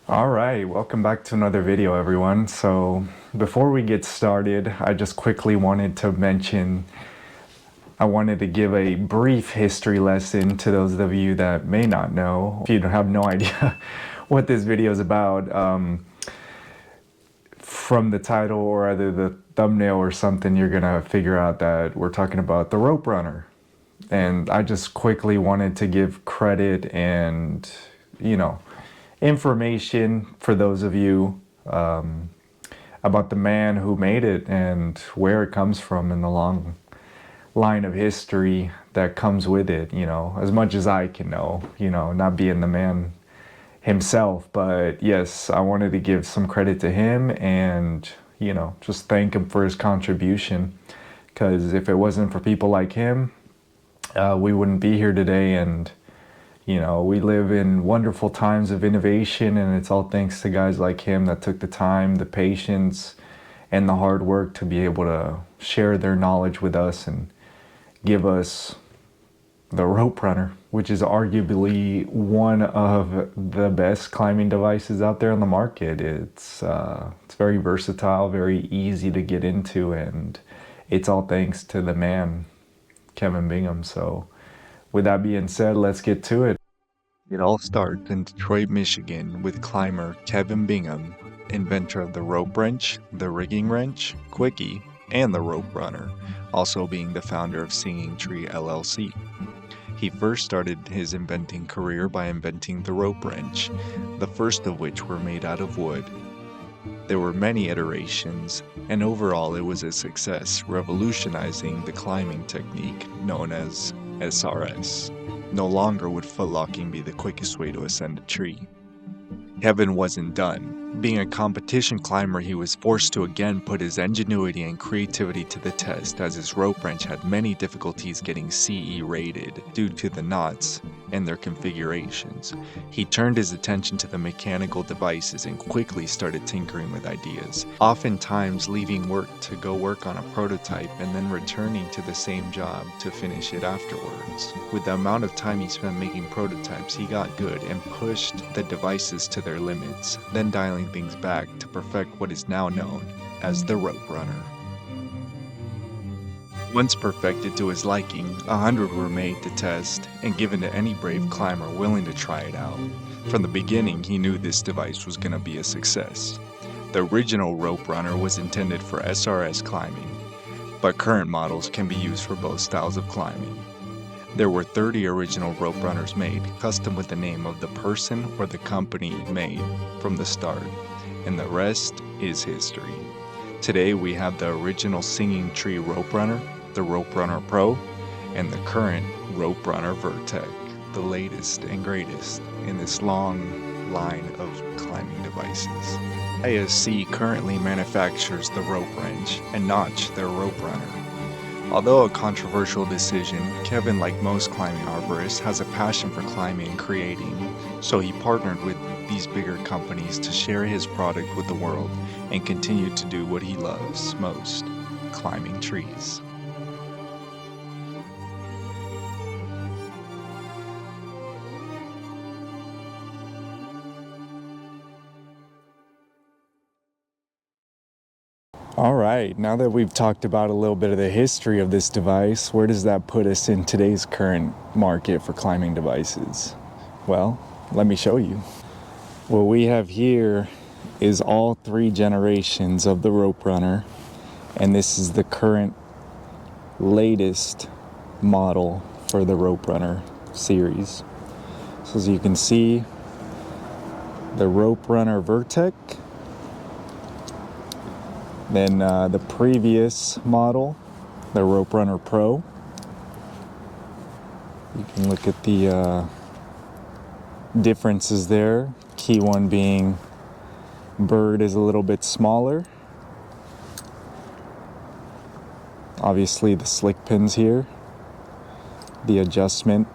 All right, welcome back to another video, everyone. So before we get started, I just quickly wanted to mention I wanted to give a brief history lesson to those of you that may not know. If you have no idea what this video is about, from the title or either the thumbnail or something, you're gonna figure out that we're talking about the rope runner. And I just quickly wanted to give credit and, you know, information for those of you about the man who made it and where it comes from and the long line of history that comes with it, as much as I can know, not being the man himself. But yes, I wanted to give some credit to him and, just thank him for his contribution. Because if it wasn't for people like him, we wouldn't be here today. And we live in wonderful times of innovation, and it's all thanks to guys like him that took the time, the patience, and the hard work to be able to share their knowledge with us and give us the rope runner, which is arguably one of the best climbing devices out there on the market. It's very versatile, very easy to get into, and it's all thanks to the man, Kevin Bingham. So with that being said, let's get to it. It all starts in Detroit, Michigan with climber Kevin Bingham, inventor of the rope wrench, the rigging wrench, quickie, and the rope runner, also being the founder of Singing Tree LLC. He first started his inventing career by inventing the rope wrench, the first of which were made out of wood. There were many iterations, and overall it was a success, revolutionizing the climbing technique known as SRS. No longer would footlocking be the quickest way to ascend a tree. Kevin wasn't done. Being a competition climber, he was forced to again put his ingenuity and creativity to the test, as his rope wrench had many difficulties getting CE rated due to the knots and their configurations. He turned his attention to the mechanical devices and quickly started tinkering with ideas, oftentimes leaving work to go work on a prototype and then returning to the same job to finish it afterwards. With the amount of time he spent making prototypes, he got good and pushed the devices to their limits, then dialing things back to perfect what is now known as the rope runner. Once perfected to his liking, 100 were made to test and given to any brave climber willing to try it out. From the beginning, he knew this device was going to be a success. The original rope runner was intended for SRS climbing, but current models can be used for both styles of climbing. There were 30 original rope runners made, custom with the name of the person or the company made from the start, and the rest is history. Today we have the original Singing Tree rope runner, the Rope Runner Pro, and the current Rope Runner Vertec, the latest and greatest in this long line of climbing devices. ISC currently manufactures the rope wrench and Notch their rope runner. Although a controversial decision, Kevin, like most climbing arborists, has a passion for climbing and creating, so he partnered with these bigger companies to share his product with the world and continue to do what he loves most, climbing trees. All right, now that we've talked about a little bit of the history of this device, where does that put us in today's current market for climbing devices? Well, let me show you. What we have here is all 3 generations of the rope runner, and this is the current latest model for the rope runner series. So as you can see, the rope runner Vertec, then the previous model, the Rope Runner Pro. You can look at the differences there. Key one being bird is a little bit smaller. Obviously the slick pins here. The adjustment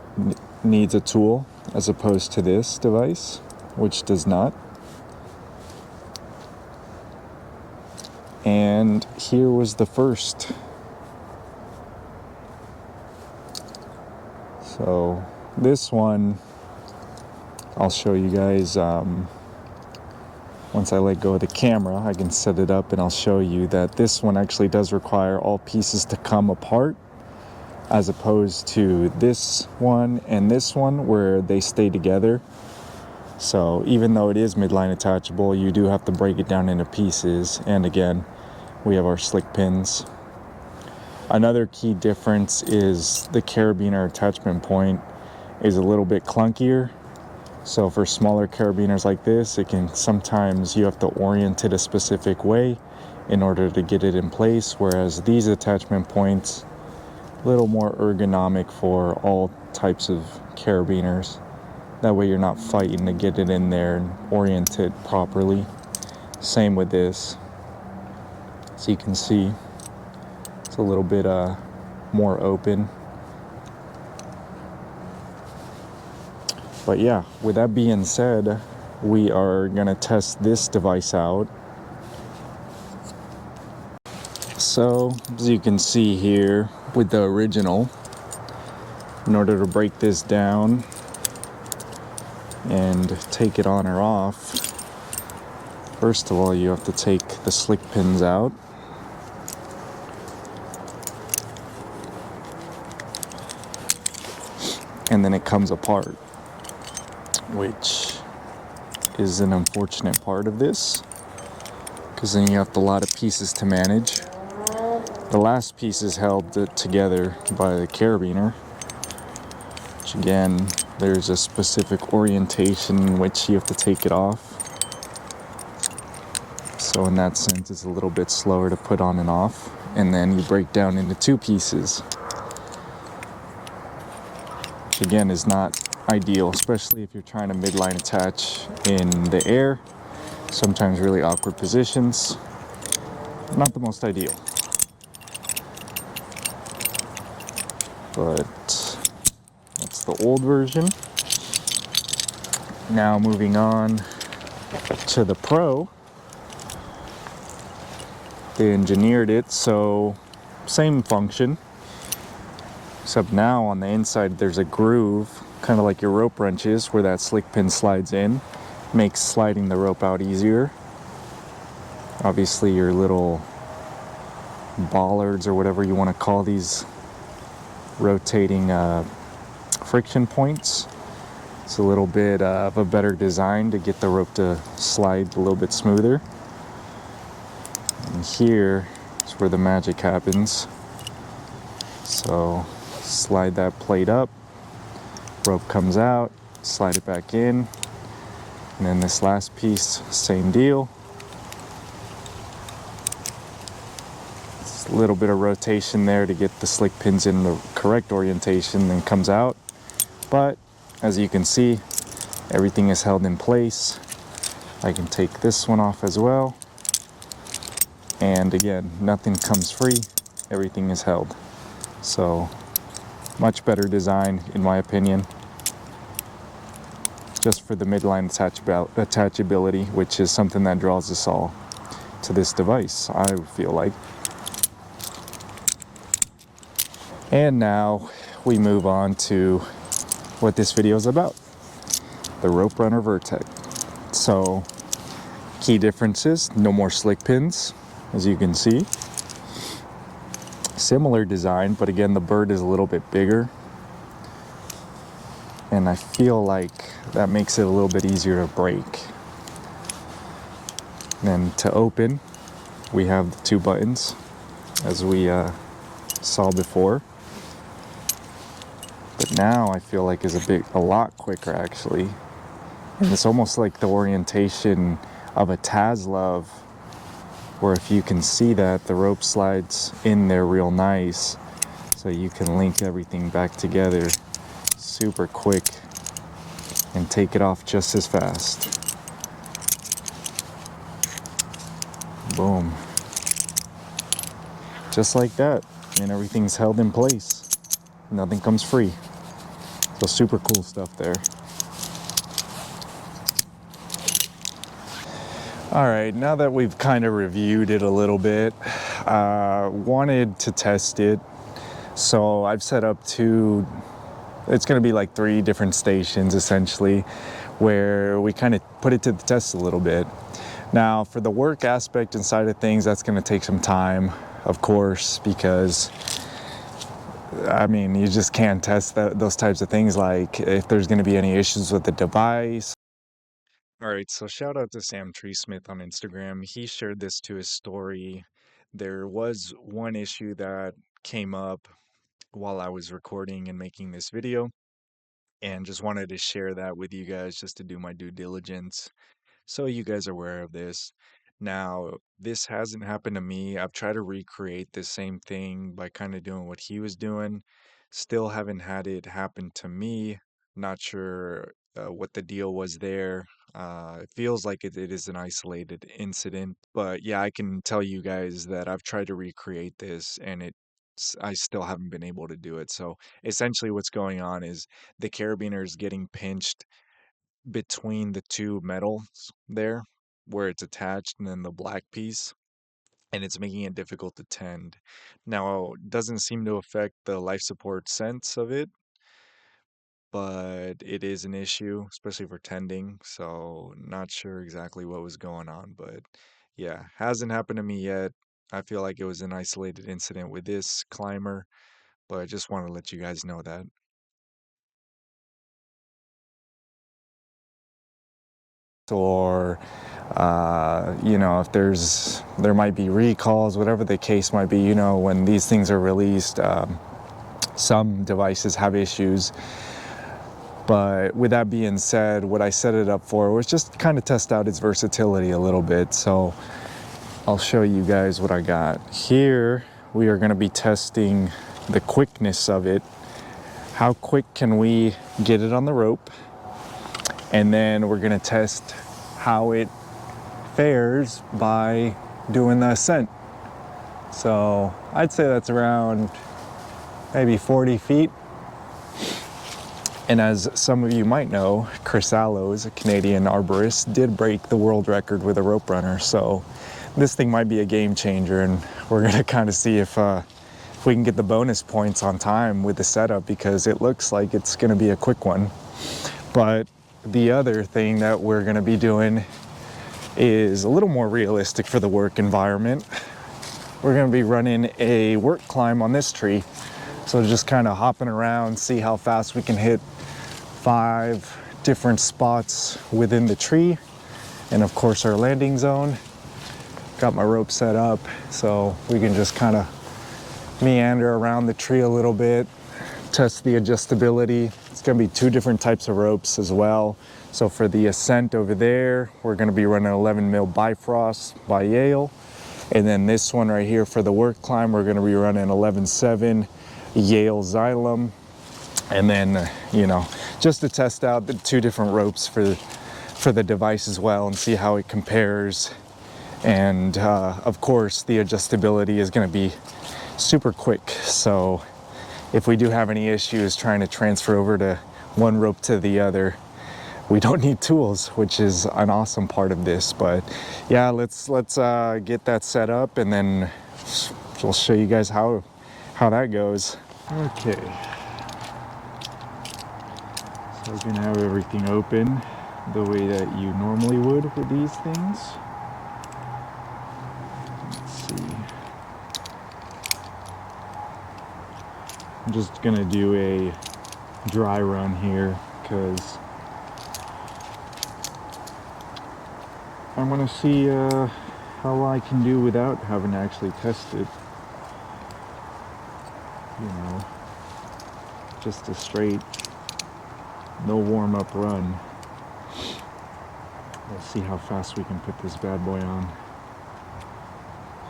needs a tool as opposed to this device, which does not. And here was the first. So this one, I'll show you guys once I let go of the camera, I can set it up and I'll show you that this one actually does require all pieces to come apart, as opposed to this one and this one where they stay together. So even though it is midline attachable, you do have to break it down into pieces. And again, we have our slick pins. Another key difference is the carabiner attachment point is a little bit clunkier. So for smaller carabiners like this, it can sometimes you have to orient it a specific way in order to get it in place, whereas these attachment points a little more ergonomic for all types of carabiners. That way you're not fighting to get it in there and orient it properly. Same with this. So you can see it's a little bit more open. But yeah, with that being said, we are gonna test this device out. So as you can see here with the original, in order to break this down and take it on or off, first of all you have to take the slick pins out. And then it comes apart, which is an unfortunate part of this, because then you have a lot of pieces to manage. The last piece is held together by the carabiner, which again, there's a specific orientation in which you have to take it off. So in that sense, it's a little bit slower to put on and off. And then you break down into two pieces, which again is not ideal, especially if you're trying to midline attach in the air. Sometimes really awkward positions. Not the most ideal. But that's the old version. Now moving on to the Pro. They engineered it so same function, except now on the inside there's a groove, kind of like your rope wrenches, where that slick pin slides in. Makes sliding the rope out easier. Obviously your little bollards or whatever you want to call these rotating friction points, it's a little bit of a better design to get the rope to slide a little bit smoother. And here is where the magic happens. So slide that plate up, rope comes out, slide it back in, and then this last piece, same deal. Just a little bit of rotation there to get the slick pins in the correct orientation, then comes out. But as you can see, everything is held in place. I can take this one off as well. And again, nothing comes free, everything is held. So much better design in my opinion, just for the midline attachability, which is something that draws us all to this device, I feel like. And now we move on to what this video is about, the Rope Runner Vertec. So key differences, no more slick pins, as you can see. Similar design, but again, the bird is a little bit bigger. And I feel like that makes it a little bit easier to break. Then to open, we have the two buttons, as we saw before. But now I feel like is a lot quicker actually. And it's almost like the orientation of a Taslov, where if you can see that, the rope slides in there real nice, so you can link everything back together super quick and take it off just as fast. Boom. Just like that, and everything's held in place. Nothing comes free. So super cool stuff there. All right, now that we've kind of reviewed it a little bit, wanted to test it. So I've set up it's gonna be like 3 different stations essentially, where we kind of put it to the test a little bit. Now, for the work aspect and side of things, that's going to take some time, of course, because I mean, you just can't test those types of things, like if there's going to be any issues with the device. All right, so shout out to Sam Tree Smith on Instagram. He shared this to his story. There was one issue that came up while I was recording and making this video, and just wanted to share that with you guys just to do my due diligence so you guys are aware of this. Now, this hasn't happened to me. I've tried to recreate the same thing by kind of doing what he was doing. Still haven't had it happen to me. Not sure what the deal was there. It feels like it is an isolated incident, but yeah, I can tell you guys that I've tried to recreate this and I still haven't been able to do it. So essentially, what's going on is the carabiner is getting pinched between the two metals there where it's attached and then the black piece, and it's making it difficult to tend. Now, it doesn't seem to affect the life support sense of it, but it is an issue, especially for tending. So, not sure exactly what was going on, but yeah, hasn't happened to me yet. I feel like it was an isolated incident with this climber, but I just want to let you guys know that. Or you know, if there might be recalls, whatever the case might be. You know, when these things are released, some devices have issues. But with that being said, what I set it up for was just kind of test out its versatility a little bit. So I'll show you guys what I got here. We are going to be testing the quickness of it. How quick can we get it on the rope? And then we're going to test how it fares by doing the ascent. So I'd say that's around maybe 40 feet. And as some of you might know, Chris Allows, a Canadian arborist, did break the world record with a rope runner. So this thing might be a game changer, and we're gonna kind of see if we can get the bonus points on time with the setup, because it looks like it's gonna be a quick one. But the other thing that we're gonna be doing is a little more realistic for the work environment. We're gonna be running a work climb on this tree. So just kind of hopping around, see how fast we can hit 5 different spots within the tree. And of course our landing zone. Got my rope set up so we can just kind of meander around the tree a little bit, test the adjustability. It's gonna be 2 different types of ropes as well. So for the ascent over there, we're gonna be running 11 mil Bifrost by Yale. And then this one right here for the work climb, we're gonna be running 11.7 Yale Xylem. And then, you know, just to test out the 2 different ropes for the device as well and see how it compares. And of course, the adjustability is gonna be super quick. So if we do have any issues trying to transfer over to one rope to the other, we don't need tools, which is an awesome part of this. But yeah, let's get that set up, and then we'll show you guys how that goes. Okay, so we're gonna have everything open the way that you normally would with these things. Let's see. I'm just gonna do a dry run here because I want to see how I can do without having to actually test it. You know, just a straight, no warm-up run. We'll see how fast we can put this bad boy on.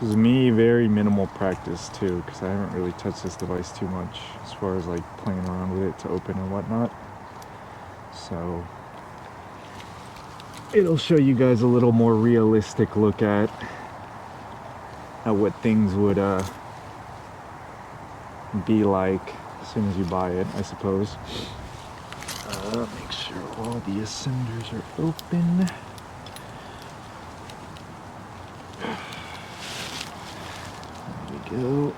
This is me, very minimal practice too, because I haven't really touched this device too much as far as like playing around with it to open and whatnot. So it'll show you guys a little more realistic look at what things would be like as soon as you buy it, I suppose. Make sure all the ascenders are open. There we go.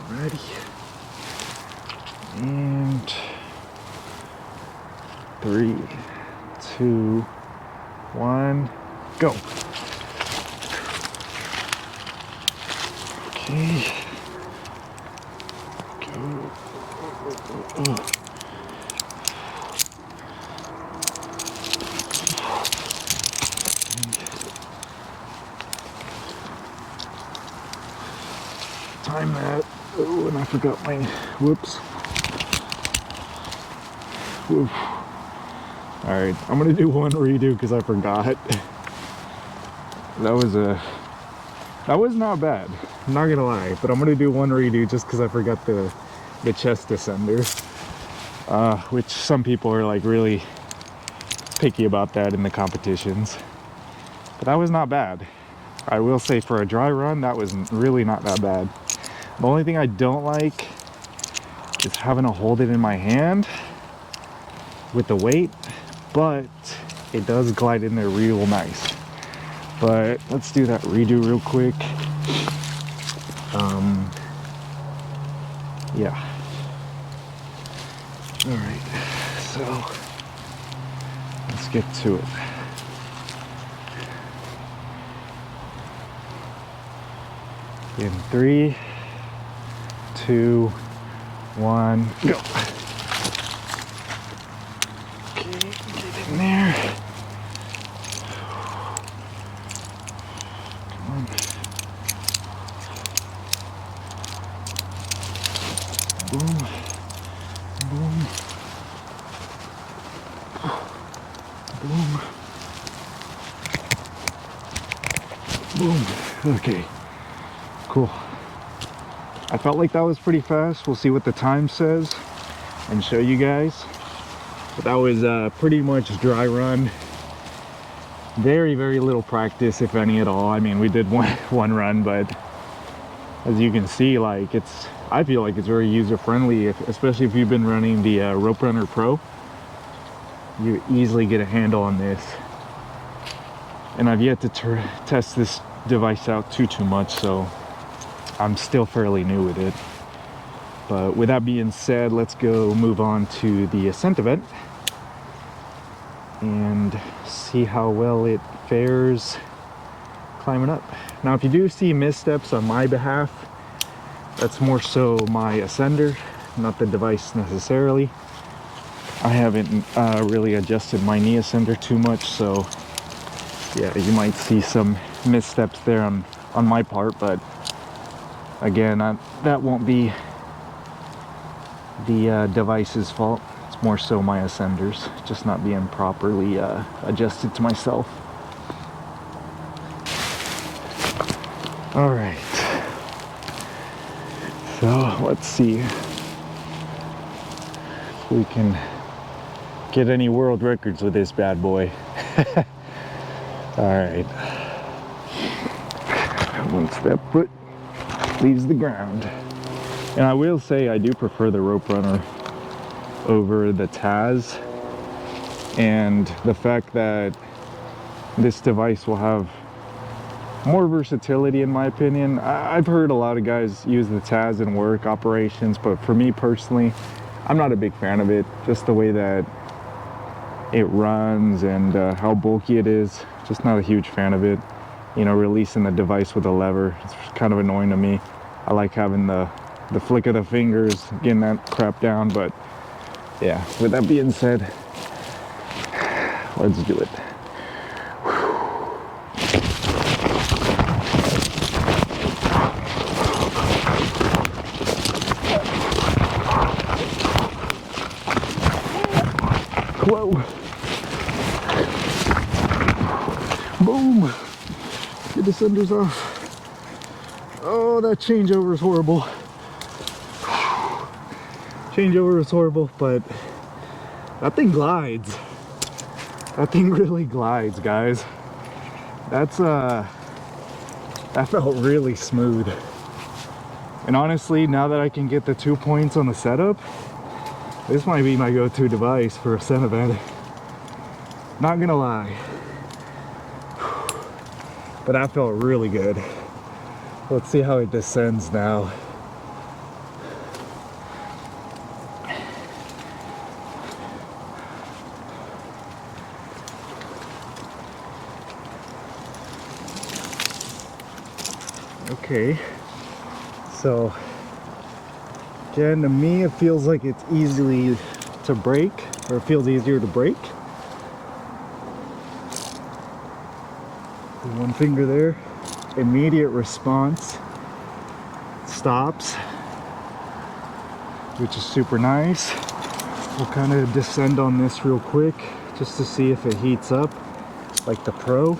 Alrighty. And 3, 2, 1, go. Okay. Go. Time that. Oh, and I forgot my, whoops. Woof. All right, I'm gonna do one redo because I forgot. That was not bad. I'm not gonna lie, but I'm gonna do one redo just because I forgot the chest descender, which some people are like really picky about that in the competitions. But that was not bad. I will say for a dry run, that was really not that bad. The only thing I don't like is having to hold it in my hand with the weight, but it does glide in there real nice. But let's do that redo real quick. Yeah. All right, so let's get to it. In 3, 2, 1, go. Okay, get in there. Come on. Boom, boom, boom, boom. Okay, cool. I felt like that was pretty fast. We'll see what the time says and show you guys. But that was pretty much dry run. Very, very little practice, if any at all. I mean, we did one run, but as you can see, like I feel like it's very user-friendly, especially if you've been running the Rope Runner Pro. You easily get a handle on this. And I've yet to test this device out too much, so I'm still fairly new with it. But with that being said, let's go move on to the ascent event and see how well it fares climbing up. Now, if you do see missteps on my behalf, that's more so my ascender, not the device necessarily. I haven't really adjusted my knee ascender too much, so yeah, you might see some missteps there on my part, but again, that won't be the device's fault. It's more so my ascenders just not being properly adjusted to myself. All right, so let's see if we can get any world records with this bad boy. All right, once that foot leaves the ground. And I will say I do prefer the Rope Runner over the Taz, and the fact that this device will have more versatility, in my opinion. I've heard a lot of guys use the Taz in work operations, but for me personally, I'm not a big fan of it. Just the way that it runs and how bulky it is, just not a huge fan of it. You know, releasing the device with a lever, it's kind of annoying to me. I like having the flick of the fingers, getting that crap down. But yeah, with that being said, let's do it. Whoa. Boom. Get the cinders off. Oh, that changeover is horrible. Changeover is horrible, but that thing glides. That thing really glides, guys. That felt really smooth. And honestly, now that I can get the 2 points on the setup, this might be my go-to device for a ascent event. Not gonna lie. But that felt really good. Let's see how it descends now. Okay, so again, to me it feels like it's easily to break, or it feels easier to break. One finger there, immediate response, stops, which is super nice. We'll kind of descend on this real quick just to see if it heats up like the Pro.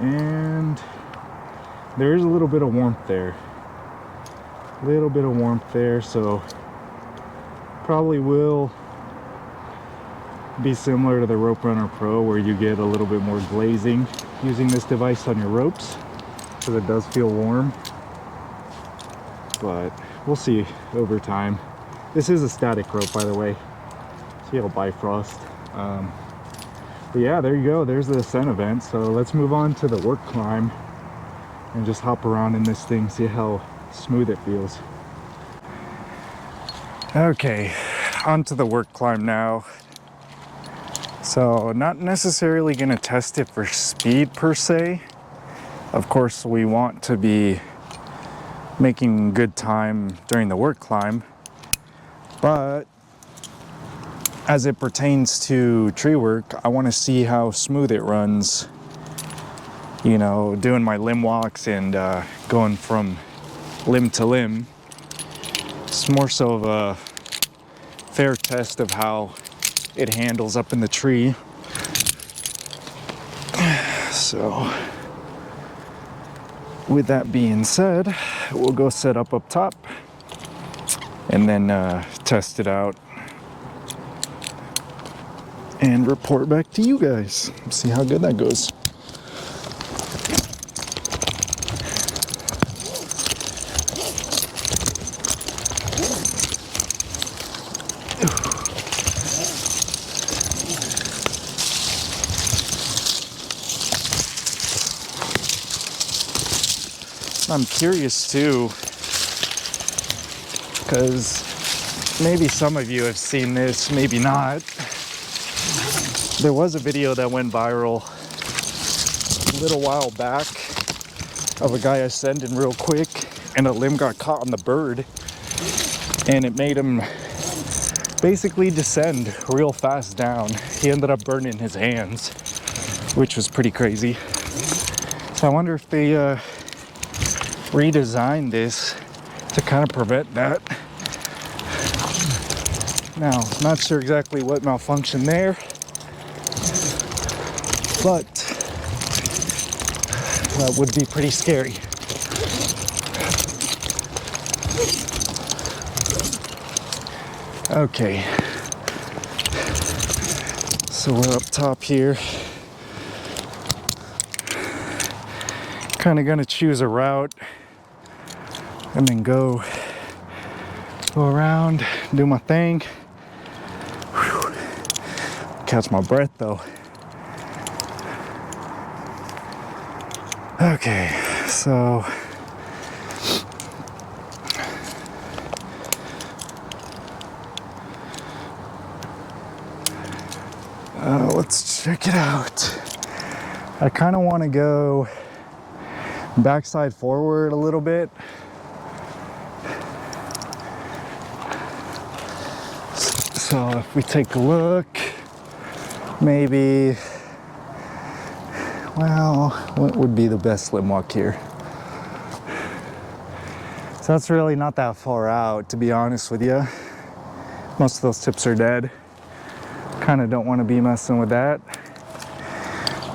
And there's a little bit of warmth there. So probably will be similar to the Rope Runner Pro, where you get a little bit more glazing using this device on your ropes, because it does feel warm. But we'll see over time. This is a static rope, by the way. See how Bifrost. But yeah, there you go. There's the ascent event. So let's move on to the work climb and just hop around in this thing, see how smooth it feels. Okay, onto the work climb now. So not necessarily going to test it for speed per se. Of course, we want to be making good time during the work climb, but as it pertains to tree work, I want to see how smooth it runs, you know, doing my limb walks and going from limb to limb. It's more so of a fair test of how it handles up in the tree. So with that being said, we'll go set up top and then test it out and report back to you guys. See how good that goes. I'm curious too, because maybe some of you have seen this, maybe not. There was a video that went viral a little while back of a guy ascending real quick and a limb got caught on the bird and it made him basically descend real fast down. He ended up burning his hands, which was pretty crazy. So I wonder if they redesigned this to kind of prevent that. Now, not sure exactly what malfunctioned there, but that would be pretty scary. Okay, so we're up top here. Kind of gonna choose a route and then go around, do my thing. Whew. Catch my breath though. Okay, so let's check it out. I kind of want to go backside forward a little bit. So if we take a look, maybe, well, what would be the best limb walk here? So that's really not that far out, to be honest with you. Most of those tips are dead. Kind of don't want to be messing with that.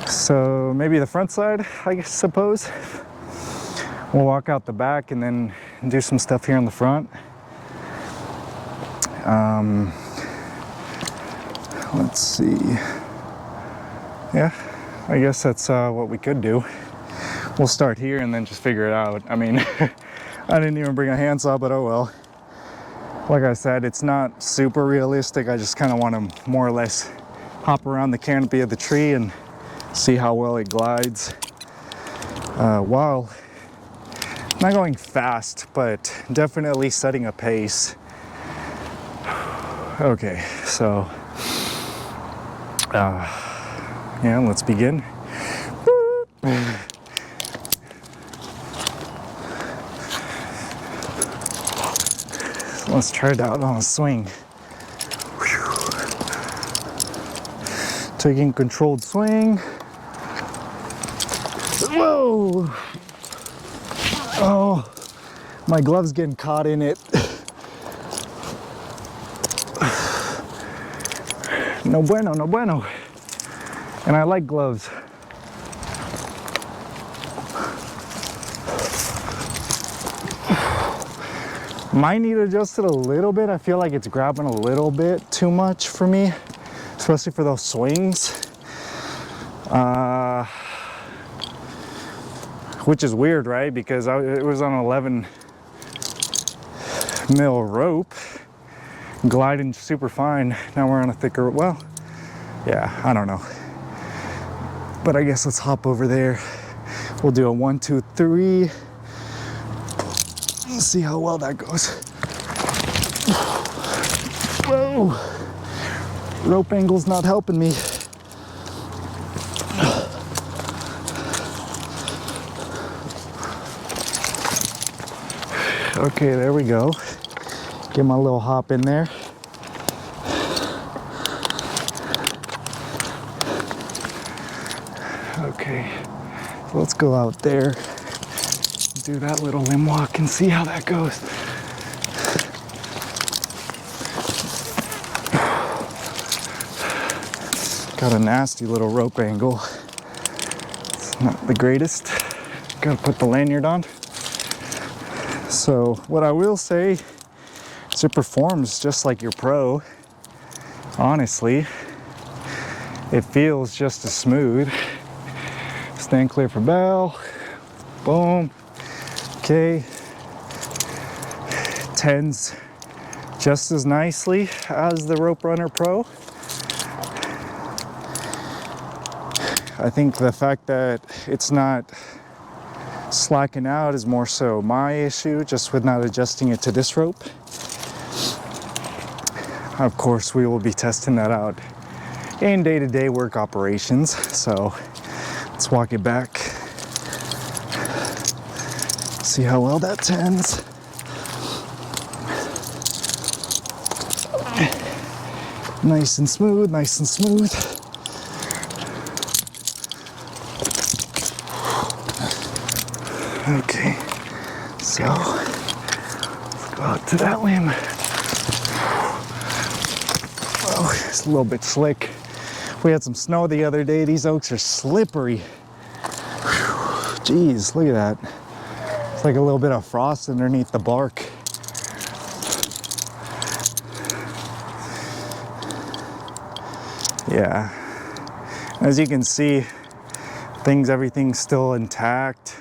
So maybe the front side, I suppose. We'll walk out the back and then do some stuff here in the front. Let's see. Yeah, I guess that's what we could do. We'll start here and then just figure it out. I mean, I didn't even bring a handsaw, but oh well. Like I said, it's not super realistic. I just kind of want to more or less hop around the canopy of the tree and see how well it glides. While not going fast, but definitely setting a pace. Okay, so Yeah, let's begin. So let's try it out on a swing. Taking controlled swing. Whoa! Oh, my glove's getting caught in it. No bueno, no bueno. And I like gloves. Mine need adjusted a little bit. I feel like it's grabbing a little bit too much for me, especially for those swings. Which is weird, right? Because it was on 11 mil rope, gliding super fine. Now we're on a thicker, well, yeah, I don't know. But I guess let's hop over there. We'll do a 1, 2, 3. Let's see how well that goes. Whoa! Rope angle's not helping me. Okay, there we go. Get my little hop in there. Okay, so let's go out there, do that little limb walk and see how that goes. Got a nasty little rope angle. It's not the greatest. Gotta put the lanyard on. So what I will say is it performs just like your pro. Honestly, it feels just as smooth. Stand clear for bell. Boom. Okay. Tends just as nicely as the Rope Runner Pro. I think the fact that it's not slacking out is more so my issue, just with not adjusting it to this rope. Of course, we will be testing that out in day-to-day work operations. So let's walk it back. See how well that tends. Nice and smooth, nice and smooth. Okay, so let's go out to that limb. Oh, it's a little bit slick. We had some snow the other day. These oaks are slippery. Jeez, look at that. It's like a little bit of frost underneath the bark. Yeah, as you can see, everything's still intact.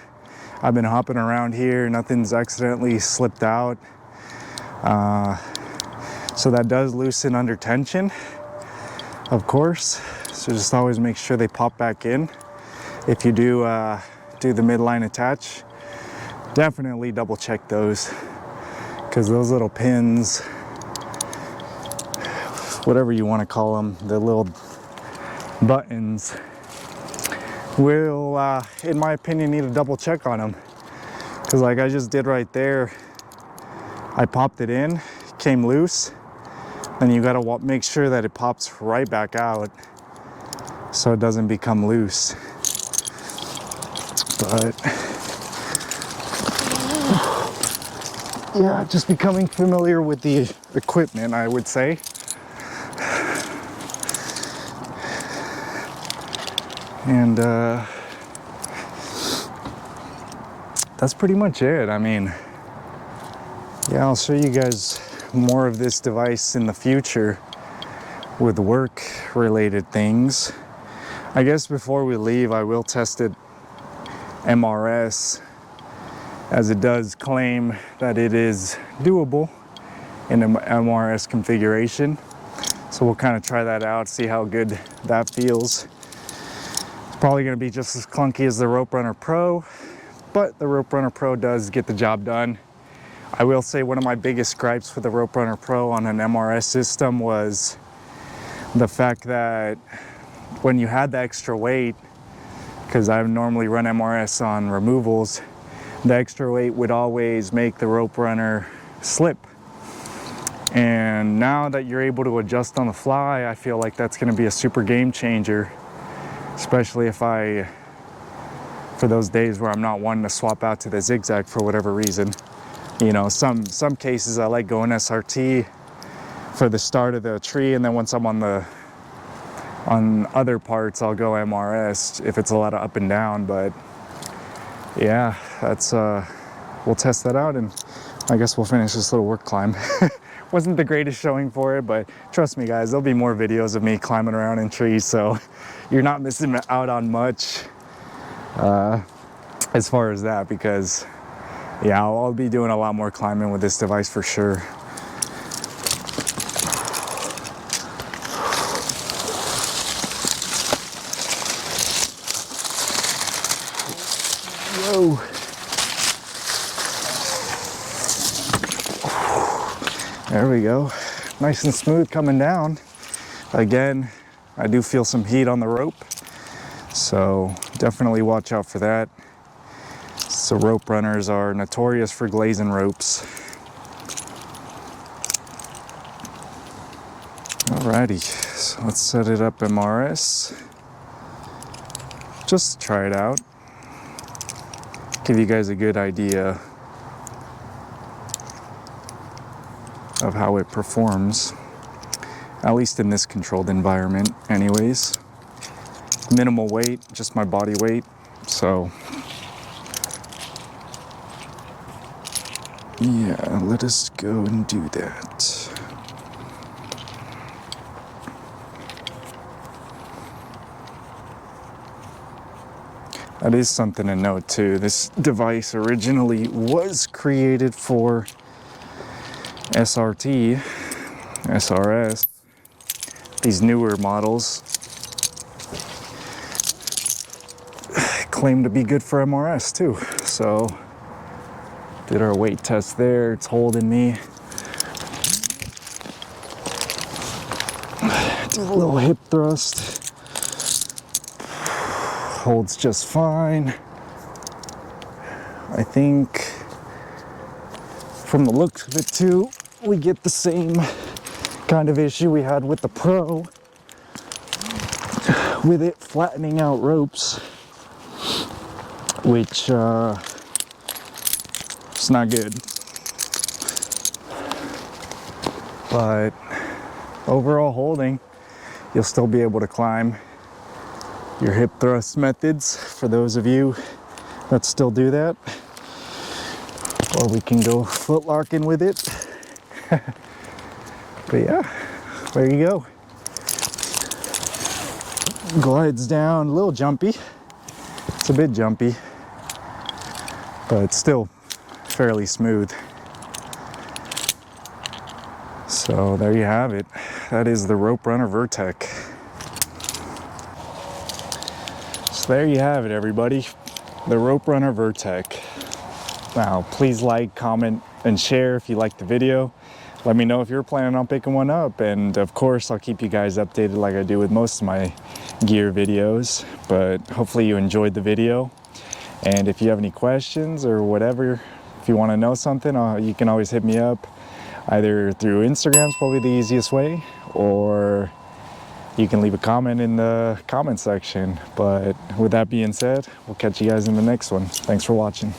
I've been hopping around here, nothing's accidentally slipped out. So that does loosen under tension, of course. So just always make sure they pop back in. If you do do the midline attach, definitely double check those, because those little pins, whatever you want to call them, the little buttons, will, in my opinion, need a double check on them. Because like I just did right there, I popped it in, came loose, then you gotta make sure that it pops right back out so it doesn't become loose. But yeah, just becoming familiar with the equipment, I would say. And that's pretty much it. I mean, yeah, I'll show you guys more of this device in the future with work related things. I guess before we leave, I will test it MRS, as it does claim that it is doable in an MRS configuration. So we'll kind of try that out, see how good that feels. Probably going to be just as clunky as the Rope Runner Pro, but the Rope Runner Pro does get the job done. I will say one of my biggest gripes with the Rope Runner Pro on an MRS system was the fact that when you had the extra weight, because I normally run MRS on removals, the extra weight would always make the rope runner slip. And now that you're able to adjust on the fly, I feel like that's going to be a super game changer, especially for those days where I'm not wanting to swap out to the zigzag for whatever reason. You know, some cases I like going SRT for the start of the tree, and then once I'm on other parts I'll go MRS if it's a lot of up and down. But yeah, that's we'll test that out, and I guess we'll finish this little work climb. Wasn't the greatest showing for it, but trust me guys, there'll be more videos of me climbing around in trees, so you're not missing out on much as far as that, because yeah, I'll be doing a lot more climbing with this device for sure. Whoa. There we go. Nice and smooth coming down. Again, I do feel some heat on the rope, so definitely watch out for that. So rope runners are notorious for glazing ropes. Alrighty, so let's set it up MRS. Just try it out. Give you guys a good idea of how it performs, at least in this controlled environment anyways. Minimal weight, just my body weight, so yeah, let us go and do that. That is something to note too. This device originally was created for SRT, SRS. These newer models claim to be good for MRS too. So did our weight test there, it's holding me. Do a little hip thrust. Holds just fine. I think from the looks of it too, we get the same kind of issue we had with the Pro, with it flattening out ropes, which it's not good. But overall holding, you'll still be able to climb. Your hip thrust methods, for those of you that still do that, or we can go foot locking with it. But yeah, there you go. Glides down, a little jumpy. It's a bit jumpy, but it's still fairly smooth. So there you have it. That is the Rope Runner Vertec. There you have it, everybody. The Rope Runner Vertec. Now, please like, comment, and share if you liked the video. Let me know if you're planning on picking one up. And of course, I'll keep you guys updated like I do with most of my gear videos. But hopefully you enjoyed the video. And if you have any questions or whatever, if you want to know something, you can always hit me up. Either through Instagram is probably the easiest way, or you can leave a comment in the comment section. But with that being said, we'll catch you guys in the next one. Thanks for watching.